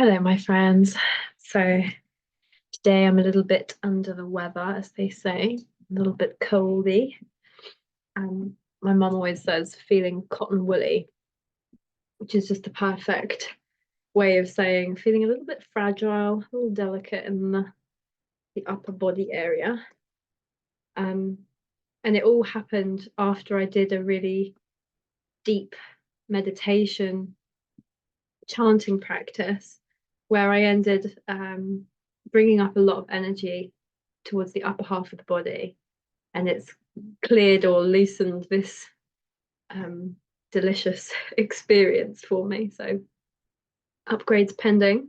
Hello, my friends. So today I'm a little bit under the weather, as they say, a little bit coldy. My mum always says feeling cotton woolly, which is just the perfect way of saying feeling a little bit fragile, a little delicate in the upper body area. Um, and it all happened after I did a really deep meditation chanting practice where I ended bringing up a lot of energy towards the upper half of the body, and it's cleared or loosened this um, delicious experience for me. So, upgrades pending.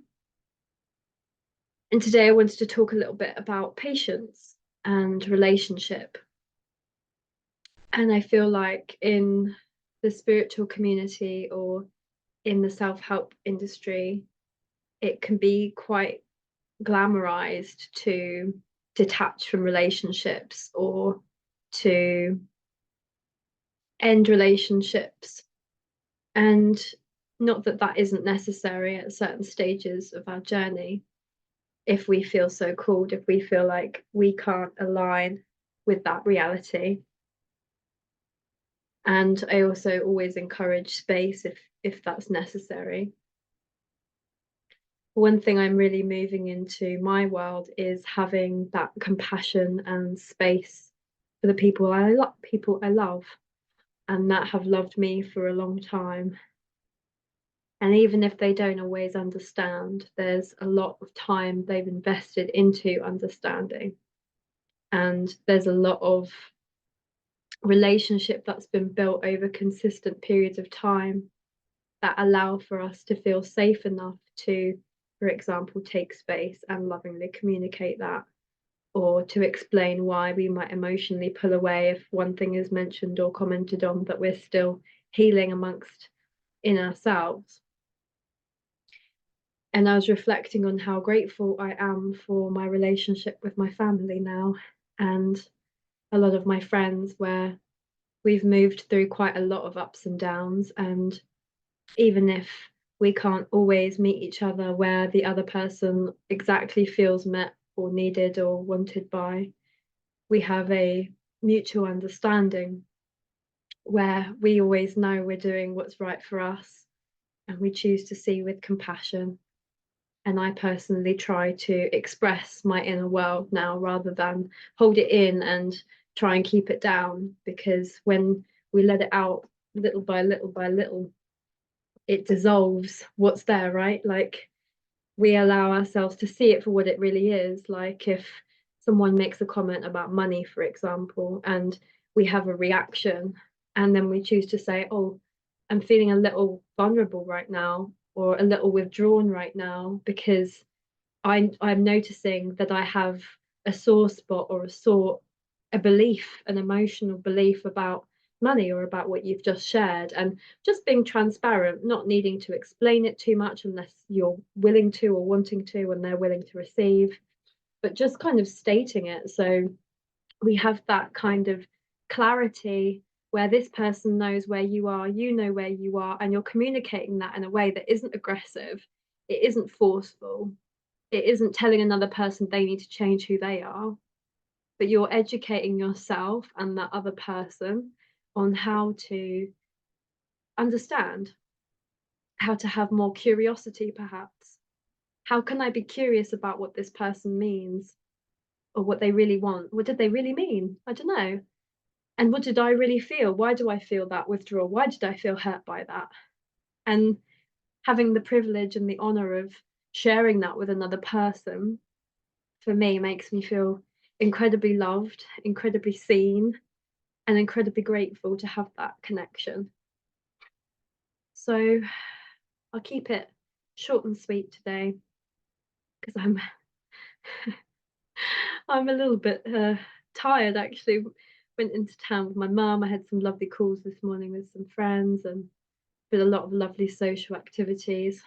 And today I wanted to talk a little bit about patience and relationship. And I feel like in the spiritual community or in the self-help industry, it can be quite glamorized to detach from relationships or to end relationships. And not that that isn't necessary at certain stages of our journey, if we feel so called, if we feel like we can't align with that reality. And I also always encourage space if that's necessary. One thing I'm really moving into my world is having that compassion and space for the people I love and that have loved me for a long time. And even if they don't always understand, there's a lot of time they've invested into understanding. And there's a lot of relationship that's been built over consistent periods of time that allow for us to feel safe enough to, for example, take space and lovingly communicate that, or to explain why we might emotionally pull away if one thing is mentioned or commented on that we're still healing amongst in ourselves. And I was reflecting on how grateful I am for my relationship with my family now and a lot of my friends, where we've moved through quite a lot of ups and downs. And even if we can't always meet each other where the other person exactly feels met or needed or wanted by, we have a mutual understanding where we always know we're doing what's right for us and we choose to see with compassion. And I personally try to express my inner world now rather than hold it in and try and keep it down, because when we let it out little by little by little, it dissolves what's there, right? Like, we allow ourselves to see it for what it really is. Like, if someone makes a comment about money, for example, and we have a reaction, and then we choose to say, oh, I'm feeling a little vulnerable right now, or a little withdrawn right now, because I'm noticing that I have a sore spot or a belief, an emotional belief about money or about what you've just shared, and just being transparent, not needing to explain it too much unless you're willing to or wanting to and they're willing to receive, but just kind of stating it. So we have that kind of clarity where this person knows where you are, you know where you are, and you're communicating that in a way that isn't aggressive, it isn't forceful, it isn't telling another person they need to change who they are, but you're educating yourself and that other person on how to understand, how to have more curiosity, perhaps. How can I be curious about what this person means or what they really want? What did they really mean? I don't know. And what did I really feel? Why do I feel that withdrawal? Why did I feel hurt by that? And having the privilege and the honor of sharing that with another person, for me, makes me feel incredibly loved, incredibly seen, and incredibly grateful to have that connection. So I'll keep it short and sweet today because I'm a little bit tired actually. Went into town with my mum. I had some lovely calls this morning with some friends and did a lot of lovely social activities.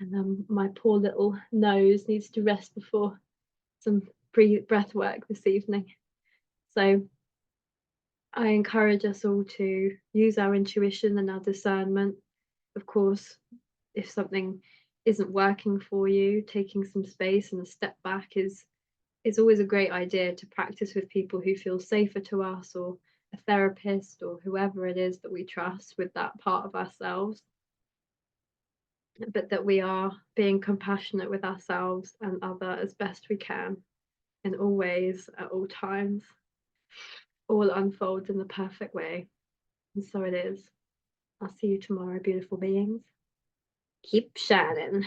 And my poor little nose needs to rest before some breath work this evening. So I encourage us all to use our intuition and our discernment. Of course, if something isn't working for you, taking some space and a step back is always a great idea to practice with people who feel safer to us, or a therapist, or whoever it is that we trust with that part of ourselves. But that we are being compassionate with ourselves and other as best we can in all ways, at all times. All unfolds in the perfect way. And so it is. I'll see you tomorrow, beautiful beings. Keep shining.